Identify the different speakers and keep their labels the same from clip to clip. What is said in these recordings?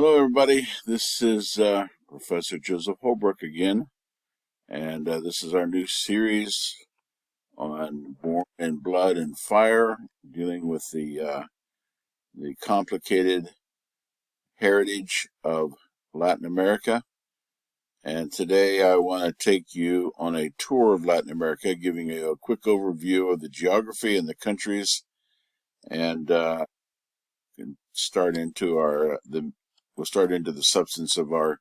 Speaker 1: Hello, everybody. This is Professor Joseph Holbrook again, and this is our new series on Born in Blood and Fire, dealing with the complicated heritage of Latin America. And today I want to take you on a tour of Latin America, giving you a quick overview of the geography and the countries, and start into we'll start into the substance of our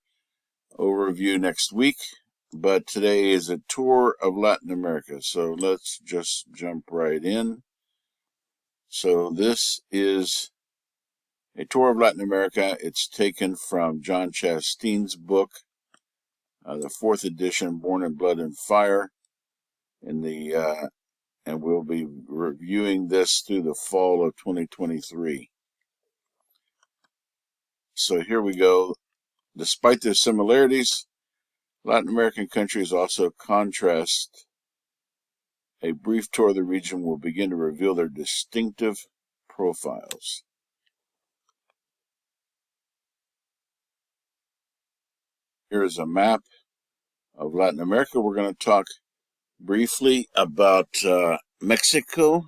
Speaker 1: overview next week, but today is a tour of Latin America. So let's just jump right in. So this is a tour of Latin America. It's taken from John Chastain's book, the fourth edition, Born in Blood and Fire, and we'll be reviewing this through the fall of 2023. So here we go. Despite their similarities, Latin American countries also contrast. A brief tour of the region will begin to reveal their distinctive profiles. Here is a map of Latin America. We're going to talk briefly about Mexico,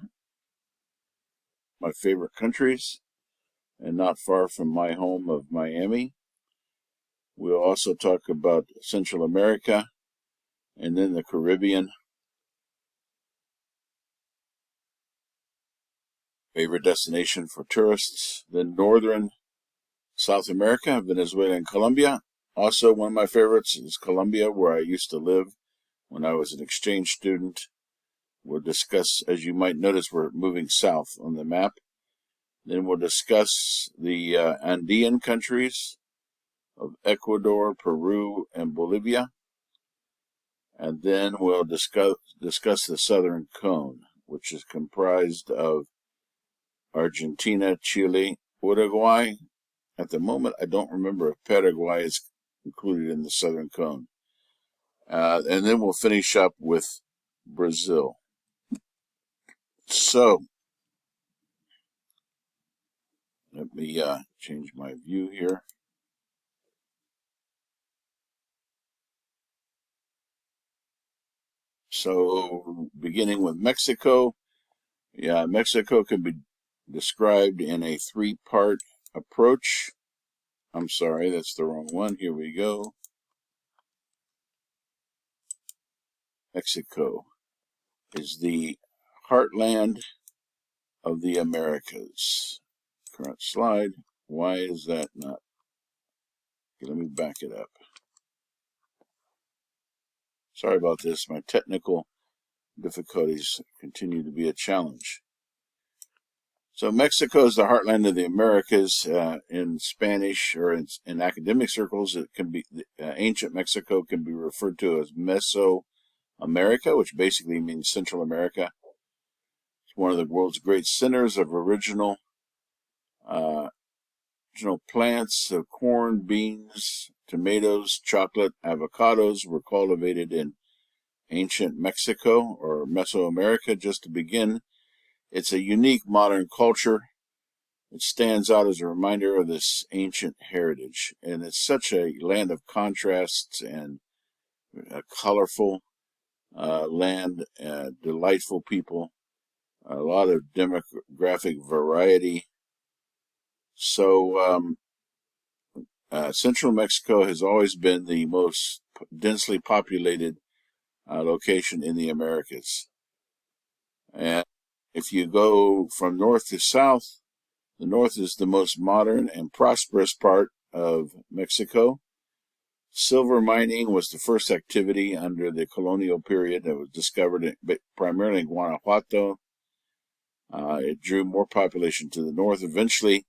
Speaker 1: my favorite countries, and not far from my home of Miami. We'll also talk about Central America and then the Caribbean. Favorite destination for tourists. Then Northern South America, Venezuela and Colombia. Also, one of my favorites is Colombia, where I used to live when I was an exchange student. We'll discuss, as you might notice, we're moving south on the map. Then we'll discuss the Andean countries of Ecuador, Peru, and Bolivia. And then we'll discuss the southern cone, which is comprised of Argentina, Chile, Uruguay. At the moment, I don't remember if Paraguay is included in the southern cone. And then we'll finish up with Brazil. So, let me change my view here. So, beginning with Mexico. Yeah, Mexico can be described in a three-part approach. I'm sorry, that's the wrong one. Here we go. Mexico is the heartland of the Americas. Current slide. Why is that not? Okay, let me back it up. Sorry about this. My technical difficulties continue to be a challenge. So Mexico is the heartland of the Americas. In Spanish or in academic circles, it can be ancient Mexico can be referred to as Mesoamerica, which basically means Central America. It's one of the world's great centers of original plants of corn, beans, tomatoes, chocolate, avocados were cultivated in ancient Mexico or Mesoamerica. Just to begin, it's a unique modern culture. It stands out as a reminder of this ancient heritage, and it's such a land of contrasts and a colorful land, delightful people, a lot of demographic variety. So Central Mexico has always been the most densely populated location in the Americas. And if you go from north to south, the north is the most modern and prosperous part of Mexico. Silver mining was the first activity under the colonial period that was discovered primarily in Guanajuato. It drew more population to the north. Eventually,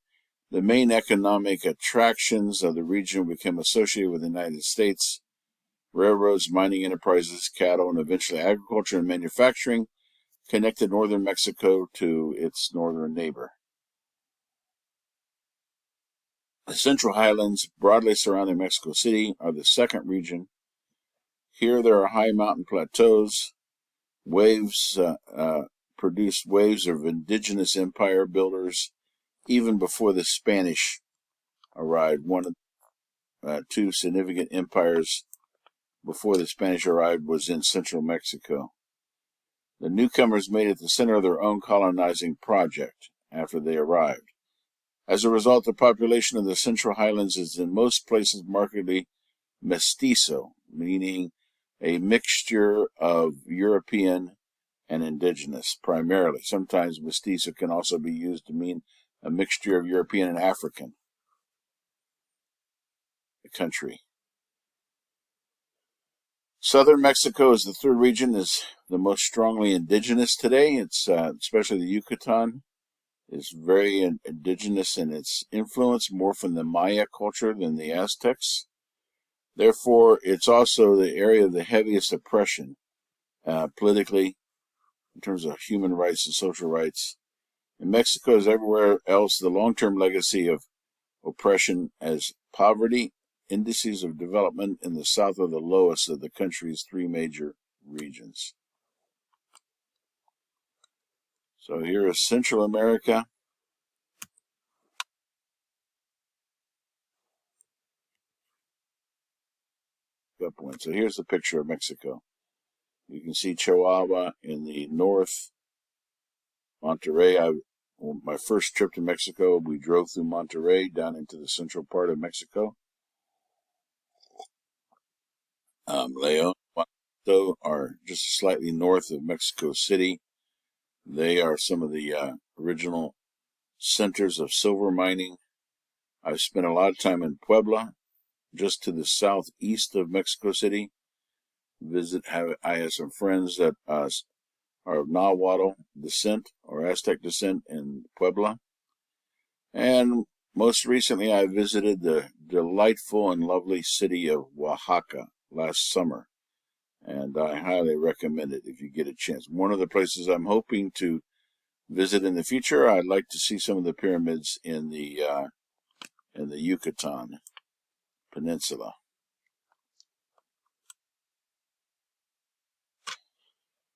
Speaker 1: the main economic attractions of the region became associated with the United States. Railroads, mining enterprises, cattle, and eventually agriculture and manufacturing connected northern Mexico to its northern neighbor. The Central Highlands, broadly surrounding Mexico City, are the second region. Here there are high mountain plateaus. Waves produced waves of indigenous empire builders even before the Spanish arrived. One of two significant empires before the Spanish arrived was in central Mexico. The newcomers made it the center of their own colonizing project after they arrived. As a result, the population of the Central Highlands is in most places markedly mestizo, meaning a mixture of European and indigenous, primarily. Sometimes mestizo can also be used to mean a mixture of European and African. The country. Southern Mexico is the third region, is the most strongly indigenous today. It's especially the Yucatan is very indigenous in its influence, more from the Maya culture than the Aztecs. Therefore, it's also the area of the heaviest oppression politically, in terms of human rights and social rights. In Mexico, as everywhere else, the long-term legacy of oppression as poverty, indices of development in the south are the lowest of the country's three major regions. So here is Central America. So here's the picture of Mexico. You can see Chihuahua in the north, Monterrey. My first trip to Mexico, we drove through Monterrey down into the central part of Mexico. León, Guanajuato are just slightly north of Mexico City. They are some of the original centers of silver mining. I've spent a lot of time in Puebla, just to the southeast of Mexico City. I have some friends that are of Nahuatl descent or Aztec descent in Puebla. And most recently, I visited the delightful and lovely city of Oaxaca last summer. And I highly recommend it if you get a chance. One of the places I'm hoping to visit in the future, I'd like to see some of the pyramids in the Yucatan Peninsula.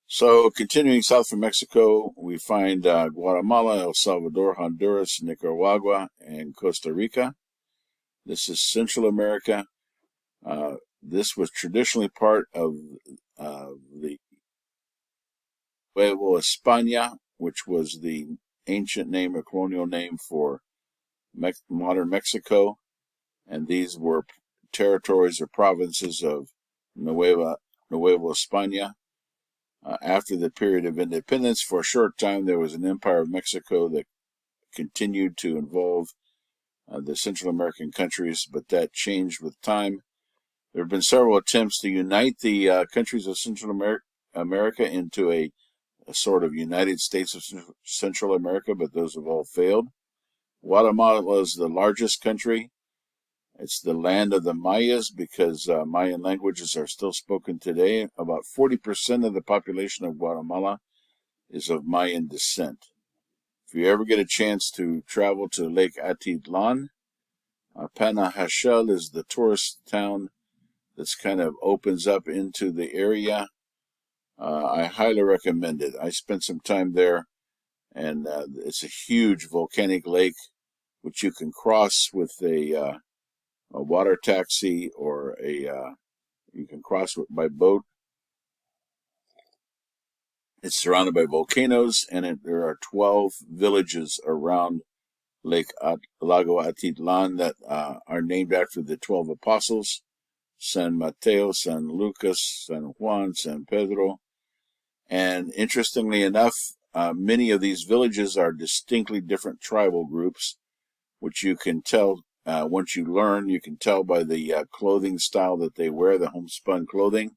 Speaker 1: So, continuing south from Mexico, we find Guatemala, El Salvador, Honduras, Nicaragua, and Costa Rica. This is Central America. This was traditionally part of the Nueva España, which was the ancient name or colonial name for modern Mexico. And these were territories or provinces of Nueva España. After the period of independence, for a short time, there was an empire of Mexico that continued to involve the Central American countries, but that changed with time. There have been several attempts to unite the countries of Central America into a sort of United States of Central America, but those have all failed. Guatemala is the largest country. It's the land of the Mayas because Mayan languages are still spoken today. About 40% of the population of Guatemala is of Mayan descent. If you ever get a chance to travel to Lake Atitlan, Panajachel is the tourist town that's kind of opens up into the area. I highly recommend it. I spent some time there, and it's a huge volcanic lake, which you can cross with a water taxi or you can cross by boat. It's surrounded by volcanoes, and there are 12 villages around Lago Atitlan that are named after the 12 apostles: San Mateo, San Lucas, San Juan, San Pedro. And interestingly enough, many of these villages are distinctly different tribal groups, which you can tell once you learn. You can tell by the clothing style that they wear, the homespun clothing.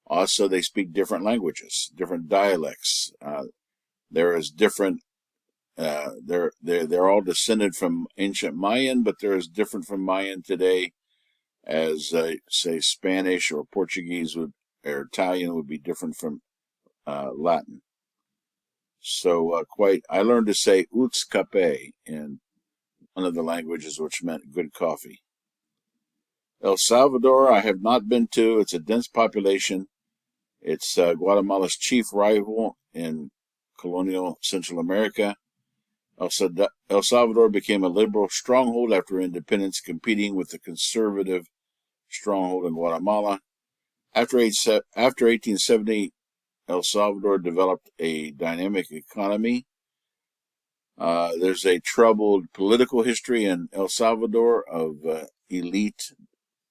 Speaker 1: Also, they speak different languages, different dialects. There is different. They're all descended from ancient Mayan, but they're as different from Mayan today as say Spanish or Portuguese or Italian would be different from Latin. So I learned to say "uts cape" in one of the languages, which meant good coffee. El Salvador, I have not been to. It's a dense population. It's Guatemala's chief rival in colonial Central America. El Salvador became a liberal stronghold after independence, competing with the conservative stronghold in Guatemala. After 1870, El Salvador developed a dynamic economy. There's a troubled political history in El Salvador of elite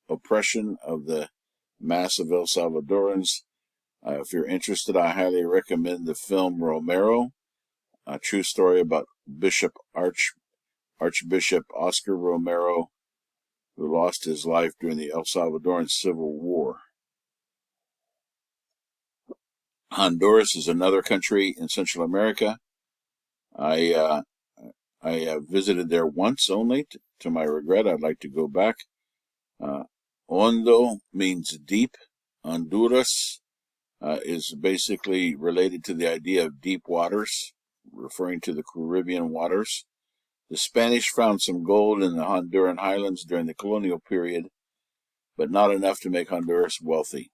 Speaker 1: oppression of the mass of El Salvadorans. If you're interested, I highly recommend the film Romero, a true story about Archbishop Oscar Romero, who lost his life during the El Salvadoran Civil War. Honduras is another country in Central America. I visited there once only, to my regret. I'd like to go back. Hondo means deep. Honduras is basically related to the idea of deep waters, referring to the Caribbean waters. The Spanish found some gold in the Honduran highlands during the colonial period, but not enough to make Honduras wealthy.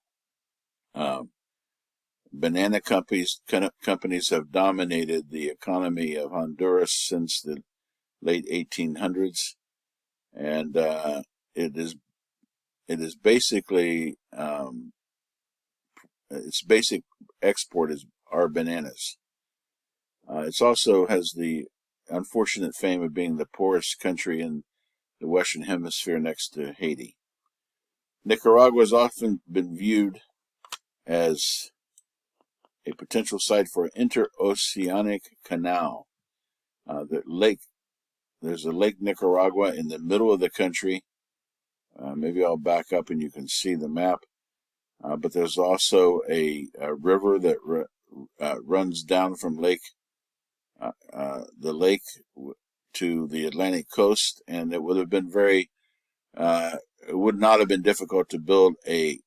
Speaker 1: Banana companies have dominated the economy of Honduras since the late 1800s, and it is basically its basic export are bananas. It also has the unfortunate fame of being the poorest country in the Western Hemisphere next to Haiti. Nicaragua has often been viewed as a potential site for an interoceanic canal. There's a Lake Nicaragua in the middle of the country. Maybe I'll back up and you can see the map. But there's also a river that runs down from the lake to the Atlantic coast, and it would have been it would not have been difficult to build a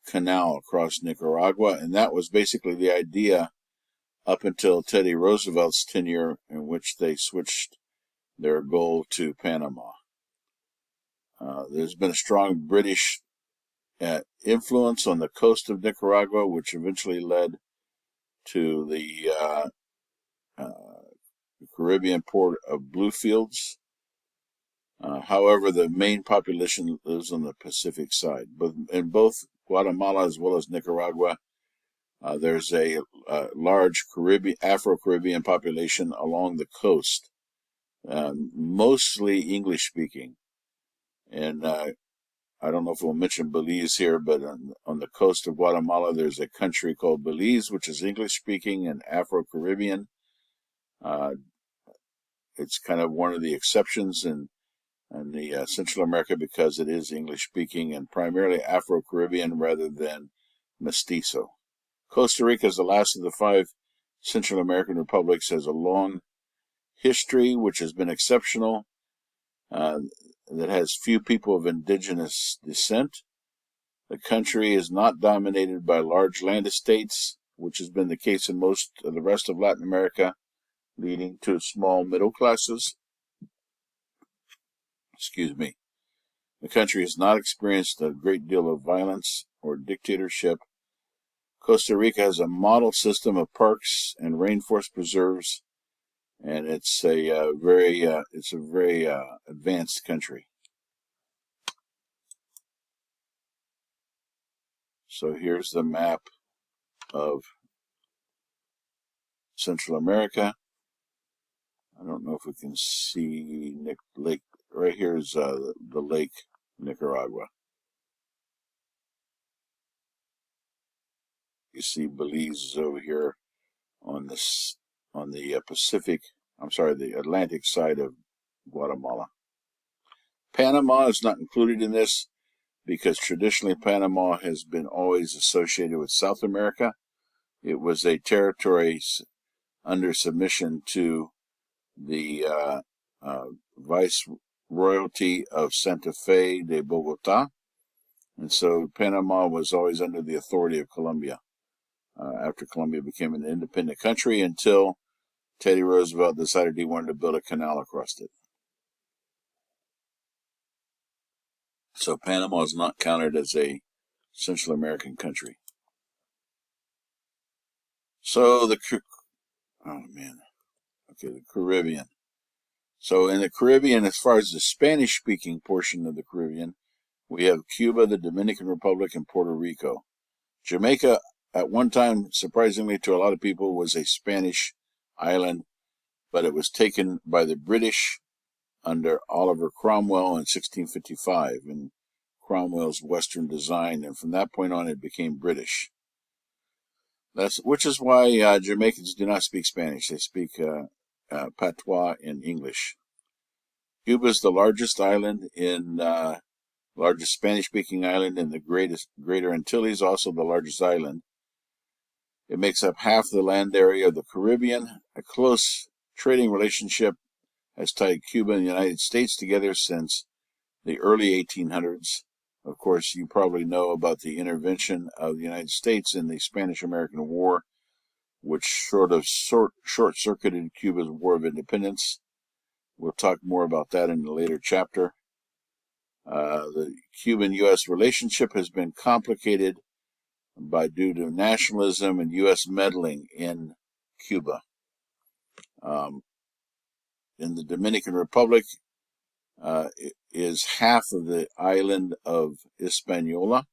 Speaker 1: canal across Nicaragua, and that was basically the idea up until Teddy Roosevelt's tenure, in which they switched their goal to Panama. There's been a strong British influence on the coast of Nicaragua, which eventually led to the Caribbean port of Bluefields. However, the main population lives on the Pacific side. But in both Guatemala as well as Nicaragua, there's a large Afro-Caribbean population along the coast, mostly English-speaking. And I don't know if we'll mention Belize here, but on the coast of Guatemala, there's a country called Belize, which is English-speaking and Afro-Caribbean. It's kind of one of the exceptions in the Central America because it is English-speaking and primarily Afro-Caribbean rather than mestizo. Costa Rica is the last of the 5 Central American republics, has a long history which has been exceptional, that has few people of indigenous descent. The country is not dominated by large land estates, which has been the case in most of the rest of Latin America, leading to small middle classes. Excuse me. The country has not experienced a great deal of violence or dictatorship. Costa Rica has a model system of parks and rainforest preserves, and it's a very advanced country. So here's the map of Central America. I don't know if we can see Lake. Right here is the Lake Nicaragua. You see Belize is over here on the Pacific. I'm sorry, the Atlantic side of Guatemala. Panama is not included in this because traditionally Panama has been always associated with South America. It was a territory under submission to the Viceroyalty of Santa Fe de Bogota, and so Panama was always under the authority of Colombia after Colombia became an independent country until Teddy Roosevelt decided he wanted to build a canal across it. So Panama is not counted as a Central American country. So the Caribbean. So in the Caribbean, as far as the Spanish-speaking portion of the Caribbean, we have Cuba, the Dominican Republic, and Puerto Rico. Jamaica, at one time, surprisingly to a lot of people, was a Spanish island, but it was taken by the British under Oliver Cromwell in 1655 in Cromwell's Western design, and from that point on it became British. Which is why Jamaicans do not speak Spanish. They speak patois in English. Cuba is the largest largest Spanish-speaking island in the Greater Antilles, also the largest island. It makes up half the land area of the Caribbean. A close trading relationship has tied Cuba and the United States together since the early 1800s. Of course, you probably know about the intervention of the United States in the Spanish-American War, which short-circuited Cuba's War of Independence. We'll talk more about that in a later chapter. The Cuban-U.S. relationship has been complicated due to nationalism and U.S. meddling in Cuba. In the Dominican Republic is half of the island of Hispaniola.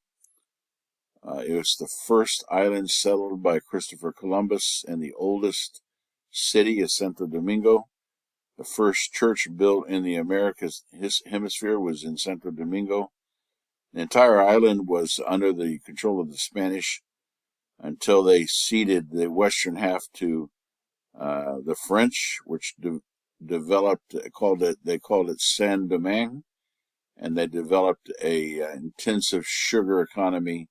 Speaker 1: It was the first island settled by Christopher Columbus, and the oldest city is Santo Domingo. The first church built in the Americas hemisphere was in Santo Domingo. The entire island was under the control of the Spanish until they ceded the western half to the French, which they called it Saint-Domingue, and they developed a intensive sugar economy,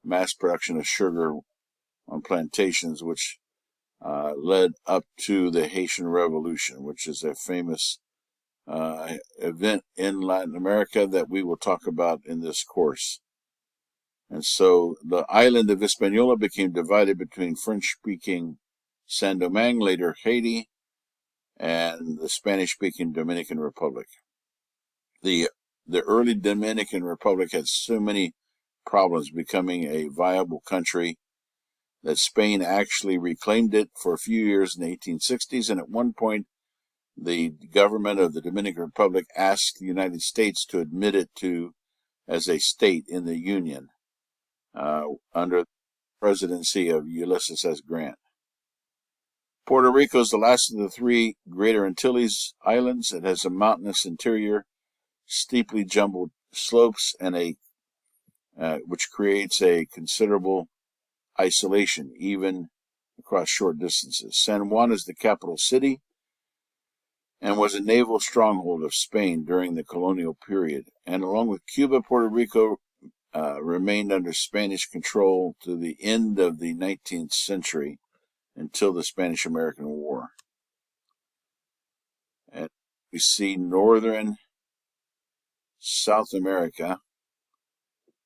Speaker 1: mass production of sugar on plantations, which led up to the Haitian Revolution, which is a famous event in Latin America that we will talk about in this course. And so the island of Hispaniola became divided between French-speaking Saint-Domingue, later Haiti, and the Spanish-speaking Dominican Republic. The early Dominican Republic had so many problems becoming a viable country that Spain actually reclaimed it for a few years in the 1860s, and at one point the government of the Dominican Republic asked the United States to admit it as a state in the Union under the presidency of Ulysses S. Grant. Puerto Rico is the last of the three Greater Antilles islands. It has a mountainous interior, steeply jumbled slopes, and which creates a considerable isolation, even across short distances. San Juan is the capital city and was a naval stronghold of Spain during the colonial period. And along with Cuba, Puerto Rico remained under Spanish control to the end of the 19th century until the Spanish-American War. And we see northern South America,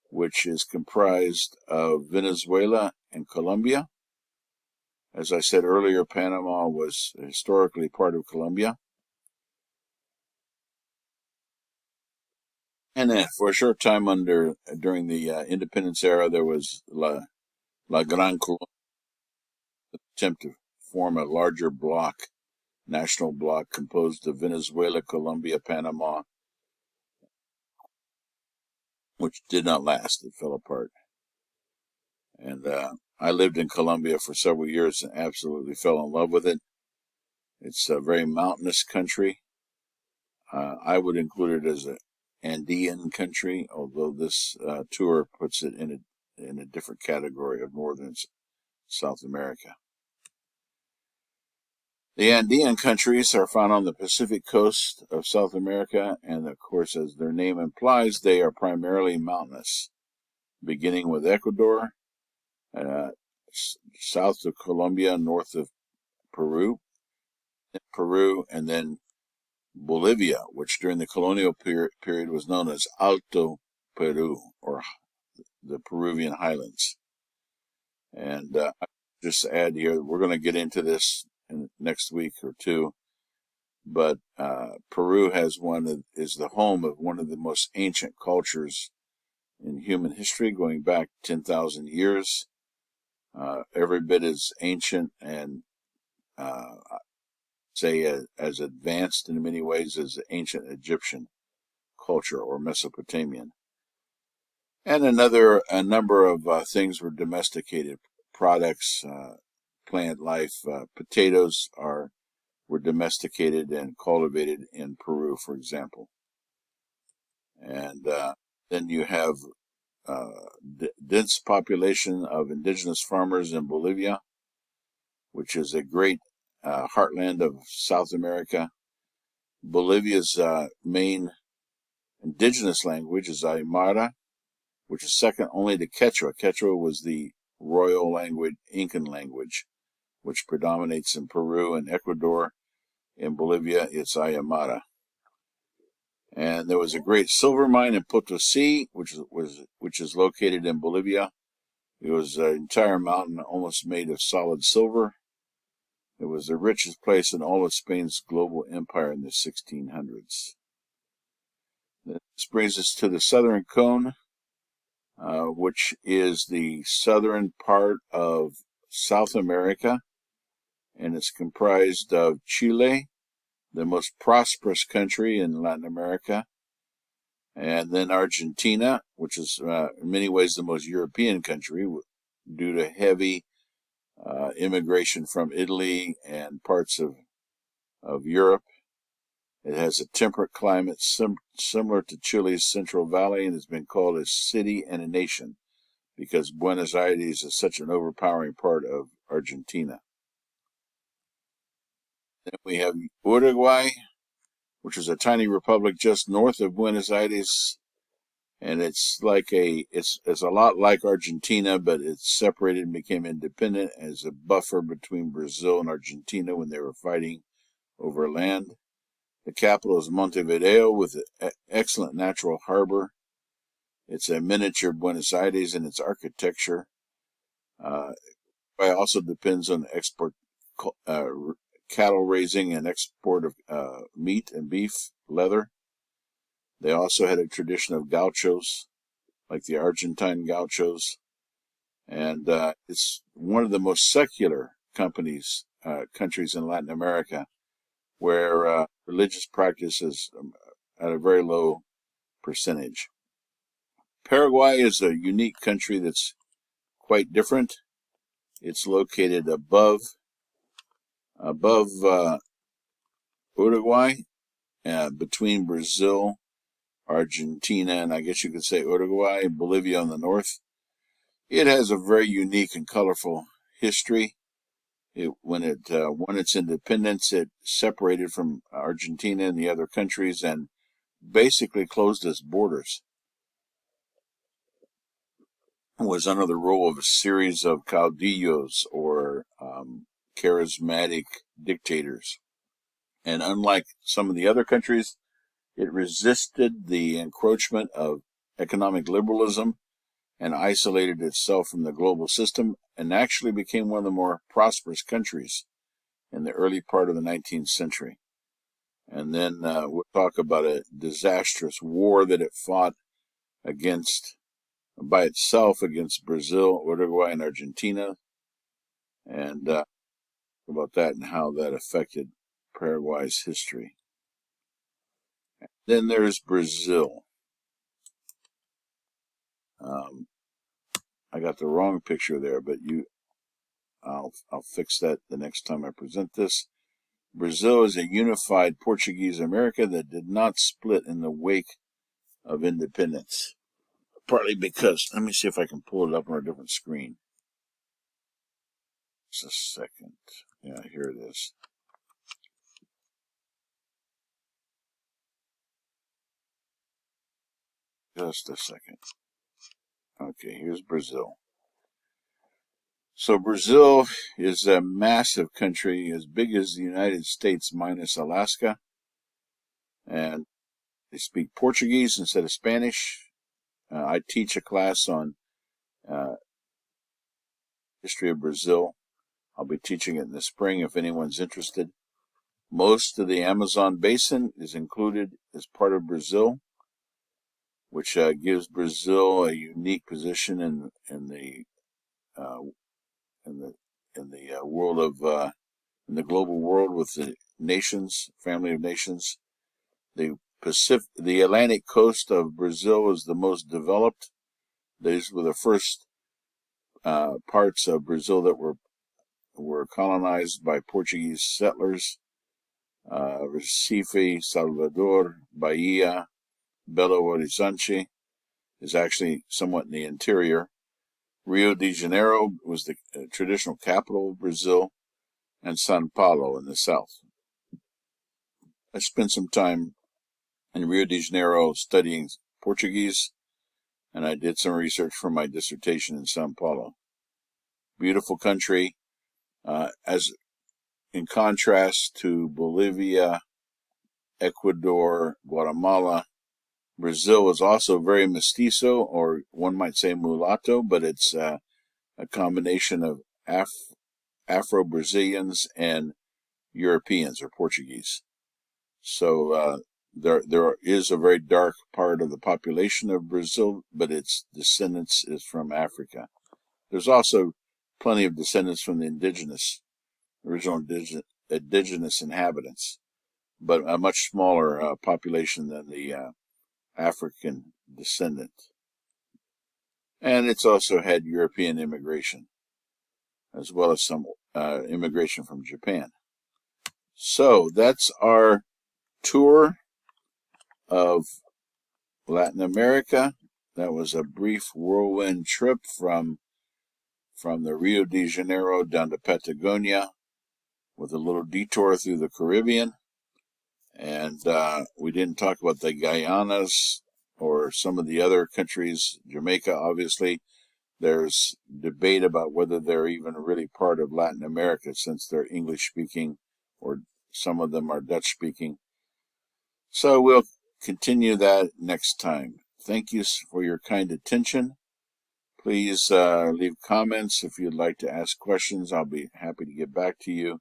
Speaker 1: which is comprised of Venezuela and Colombia. As I said earlier, Panama was historically part of Colombia. And then for a short time during the independence era, there was La Gran Colombia, attempt to form a larger national bloc composed of Venezuela, Colombia, Panama, which did not last. It fell apart. And I lived in Colombia for several years and absolutely fell in love with it. It's a very mountainous country. I would include it as an Andean country, although this tour puts it in a different category of northern South America. The Andean countries are found on the Pacific coast of South America, and of course, as their name implies, they are primarily mountainous, beginning with Ecuador, south of Colombia, north of Peru, and then Bolivia, which during the colonial period was known as Alto Peru, or the Peruvian highlands. And just to add here, we're going to get into this in next week or two, but Peru is the home of one of the most ancient cultures in human history, going back 10,000 years. Every bit as ancient and say as advanced in many ways as the ancient Egyptian culture or Mesopotamian. And a number of things were domesticated products, plant life. Potatoes were domesticated and cultivated in Peru, for example. And then you have dense population of indigenous farmers in Bolivia, which is a great heartland of South America. Bolivia's main indigenous language is Aymara, which is second only to Quechua. Quechua was the royal language, Incan language, which predominates in Peru and Ecuador. In Bolivia, it's Aymara. And there was a great silver mine in Potosi, which is located in Bolivia. It was an entire mountain almost made of solid silver. It was the richest place in all of Spain's global empire in the 1600s. This brings us to the southern cone, which is the southern part of South America, and it's comprised of Chile, the most prosperous country in Latin America, and then Argentina, which is in many ways the most European country due to heavy immigration from Italy and parts of Europe. It has a temperate climate similar to Chile's Central Valley and has been called a city and a nation because Buenos Aires is such an overpowering part of Argentina. Then we have Uruguay, which is a tiny republic just north of Buenos Aires, and it's a lot like Argentina, but it's separated and became independent as a buffer between Brazil and Argentina when they were fighting over land. The capital is Montevideo with an excellent natural harbor. It's a miniature Buenos Aires in its architecture. It also depends on export cattle raising and export of meat and beef, leather. They also had a tradition of gauchos, like the Argentine gauchos. And it's one of the most secular countries in Latin America, where religious practice is at a very low percentage. Paraguay is a unique country that's quite different. It's located above Uruguay, between Brazil, Argentina, and I guess you could say Uruguay, and Bolivia on the north. It has a very unique and colorful history. When it won its independence, it separated from Argentina and the other countries and basically closed its borders. It was under the rule of a series of caudillos or charismatic dictators. And unlike some of the other countries, it resisted the encroachment of economic liberalism and isolated itself from the global system and actually became one of the more prosperous countries in the early part of the 19th century. And then we'll talk about a disastrous war that it fought by itself against Brazil, Uruguay, and Argentina, and about that and how that affected Paraguay's history. Then there's Brazil. I got the wrong picture there, but I'll fix that the next time I present this. Brazil is a unified Portuguese America that did not split in the wake of independence. Partly because, let me see if I can pull it up on a different screen. Just a second. Yeah, here it is. Just a second. Okay, here's Brazil. So Brazil is a massive country, as big as the United States minus Alaska. And they speak Portuguese instead of Spanish. I teach a class on history of Brazil. I'll be teaching it in the spring if anyone's interested. Most of the Amazon basin is included as part of Brazil, which gives Brazil a unique position in the world of in the global world with the nations, family of nations. The Atlantic coast of Brazil is the most developed. These were the first parts of Brazil that were colonized by Portuguese settlers. Recife, Salvador, Bahia, Belo Horizonte is actually somewhat in the interior. Rio de Janeiro was the traditional capital of Brazil, and Sao Paulo in the south. I spent some time in Rio de Janeiro studying Portuguese, and I did some research for my dissertation in Sao Paulo. Beautiful country, as in contrast to Bolivia, Ecuador, Guatemala. Brazil is also very mestizo, or one might say mulatto, but it's a combination of Afro-Brazilians and Europeans or Portuguese. So there is a very dark part of the population of Brazil, but its descendants is from Africa. There's also plenty of descendants from the original indigenous inhabitants, but a much smaller population than the African descendant. And it's also had European immigration, as well as some immigration from Japan. So that's our tour of Latin America. That was a brief whirlwind trip from the Rio de Janeiro down to Patagonia, with a little detour through the Caribbean. And we didn't talk about the Guyanas or some of the other countries. Jamaica, obviously. There's debate about whether they're even really part of Latin America, since they're English speaking, or some of them are Dutch speaking. So we'll continue that next time. Thank you for your kind attention. Please leave comments if you'd like to ask questions. I'll be happy to get back to you,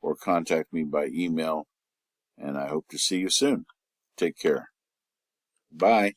Speaker 1: or contact me by email. And I hope to see you soon. Take care. Bye.